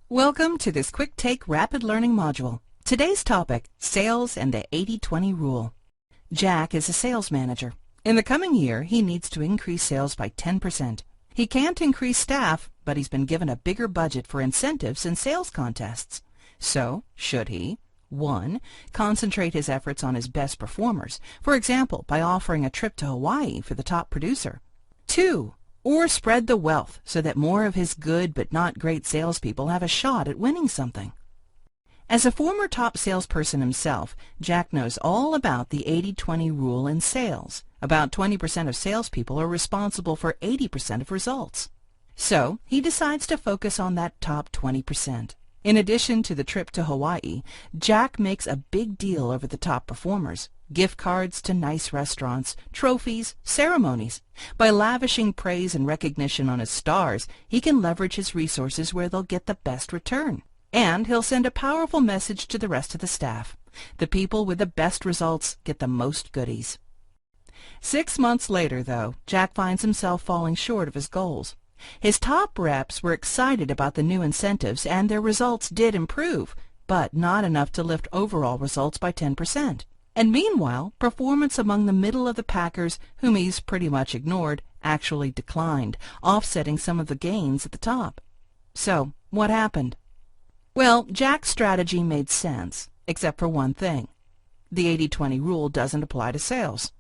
Welcome to this Quick Take Rapid Learning module. Today's topic, Sales and the 80-20 Rule. Jack is a sales manager. In the coming year, he needs to increase sales by 10%. He can't increase staff, but he's been given a bigger budget for incentives and sales contests. So, should he? 1. Concentrate his efforts on his best performers, for example, by offering a trip to Hawaii for the top producer. 2. Or spread the wealth so that more of his good but not great salespeople have a shot at winning something. As a former top salesperson himself, Jack knows all about the 80-20 rule in sales. About 20% of salespeople are responsible for 80% of results. So he decides to focus on that top 20%. In addition to the trip to Hawaii, Jack makes a big deal over the top performers. Gift cards to nice restaurants, trophies, ceremonies. By lavishing praise and recognition on his stars, he can leverage his resources where they'll get the best return. And he'll send a powerful message to the rest of the staff. The people with the best results get the most goodies. 6 months later, though, Jack finds himself falling short of his goals. His top reps were excited about the new incentives, and their results did improve, but not enough to lift overall results by 10%. And meanwhile, performance among the middle of the packers, whom he's pretty much ignored, actually declined, offsetting some of the gains at the top. So, what happened? Well, Jack's strategy made sense, except for one thing. The 80-20 rule doesn't apply to sales.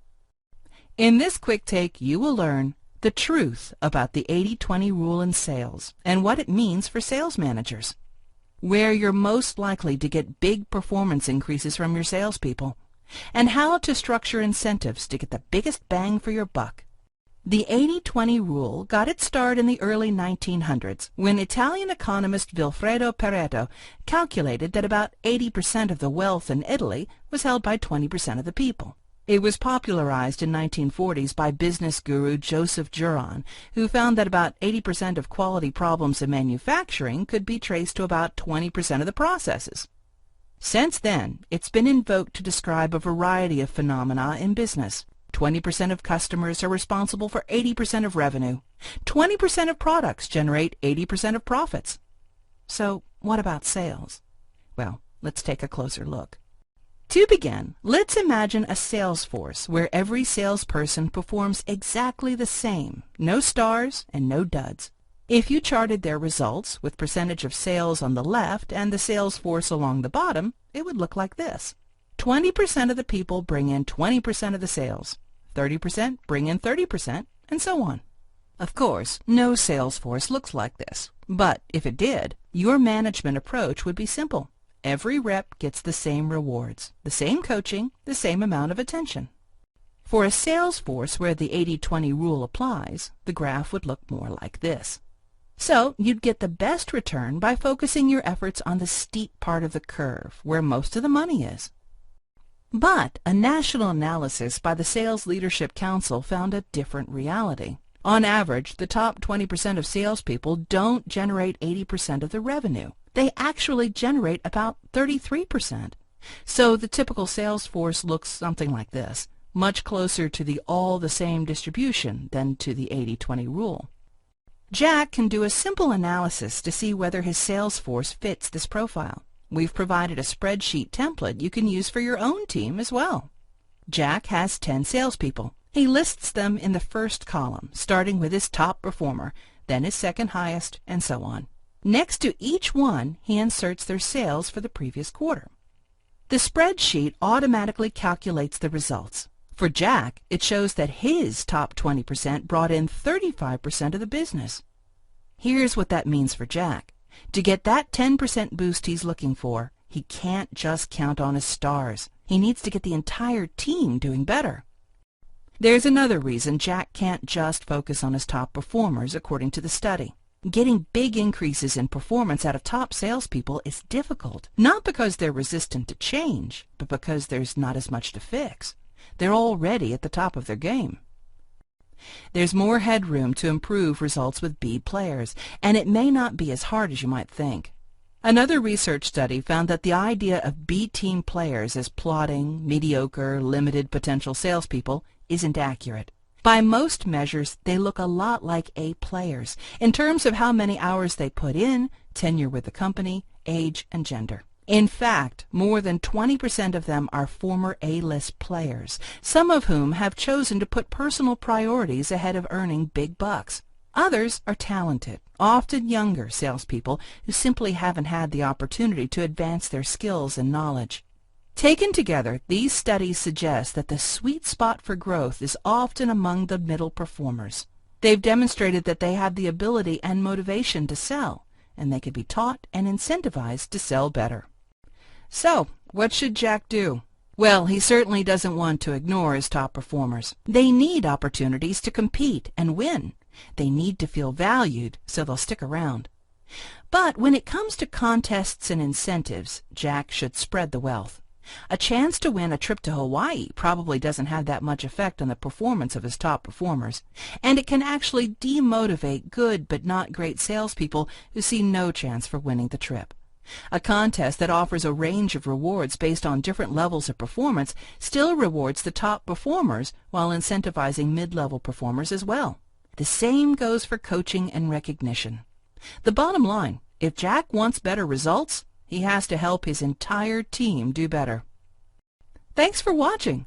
In this quick take, you will learn the truth about the 80-20 rule in sales and what it means for sales managers, where you're most likely to get big performance increases from your salespeople, and how to structure incentives to get the biggest bang for your buck. The 80-20 rule got its start in the early 1900s when Italian economist Vilfredo Pareto calculated that about 80% of the wealth in Italy was held by 20% of the people. It was popularized in 1940s by business guru Joseph Juran, who found that about 80% of quality problems in manufacturing could be traced to about 20% of the processes. Since then, it's been invoked to describe a variety of phenomena in business. 20% of customers are responsible for 80% of revenue. 20% of products generate 80% of profits. So, what about sales? Well, let's take a closer look. To begin, let's imagine a sales force where every salesperson performs exactly the same, no stars and no duds. If you charted their results with percentage of sales on the left and the sales force along the bottom, it would look like this. 20% of the people bring in 20% of the sales, 30% bring in 30%, and so on. Of course, no sales force looks like this, but if it did, your management approach would be simple. Every rep gets the same rewards, the same coaching, the same amount of attention. For a sales force where the 80-20 rule applies, the graph would look more like this. So you'd get the best return by focusing your efforts on the steep part of the curve, where most of the money is. But a national analysis by the Sales Leadership Council found a different reality. On average, the top 20% of salespeople don't generate 80% of the revenue. They actually generate about 33%. So the typical sales force looks something like this, much closer to the all-the-same distribution than to the 80-20 rule. Jack can do a simple analysis to see whether his sales force fits this profile. We've provided a spreadsheet template you can use for your own team as well. Jack has 10 salespeople. He lists them in the first column, starting with his top performer, then his second highest, and so on. Next to each one, he inserts their sales for the previous quarter. The spreadsheet automatically calculates the results. For Jack, it shows that his top 20% brought in 35% of the business. Here's what that means for Jack. To get that 10% boost he's looking for, he can't just count on his stars. He needs to get the entire team doing better. There's another reason Jack can't just focus on his top performers, according to the study. Getting big increases in performance out of top salespeople is difficult, not because they're resistant to change, but because there's not as much to fix. They're already at the top of their game. There's more headroom to improve results with B players, and it may not be as hard as you might think. Another research study found that the idea of B team players as plodding, mediocre, limited potential salespeople isn't accurate. By most measures, they look a lot like A players in terms of how many hours they put in, tenure with the company, age, and gender. In fact, more than 20% of them are former A-list players, some of whom have chosen to put personal priorities ahead of earning big bucks. Others are talented, often younger salespeople who simply haven't had the opportunity to advance their skills and knowledge. Taken together, these studies suggest that the sweet spot for growth is often among the middle performers. They've demonstrated that they have the ability and motivation to sell, and they can be taught and incentivized to sell better. So, what should Jack do? Well, he certainly doesn't want to ignore his top performers. They need opportunities to compete and win. They need to feel valued, so they'll stick around. But when it comes to contests and incentives, Jack should spread the wealth. A chance to win a trip to Hawaii probably doesn't have that much effect on the performance of his top performers, and it can actually demotivate good but not great salespeople who see no chance for winning the trip. A contest that offers a range of rewards based on different levels of performance still rewards the top performers while incentivizing mid-level performers as well. The same goes for coaching and recognition. The bottom line, if Jack wants better results, he has to help his entire team do better. Thanks for watching.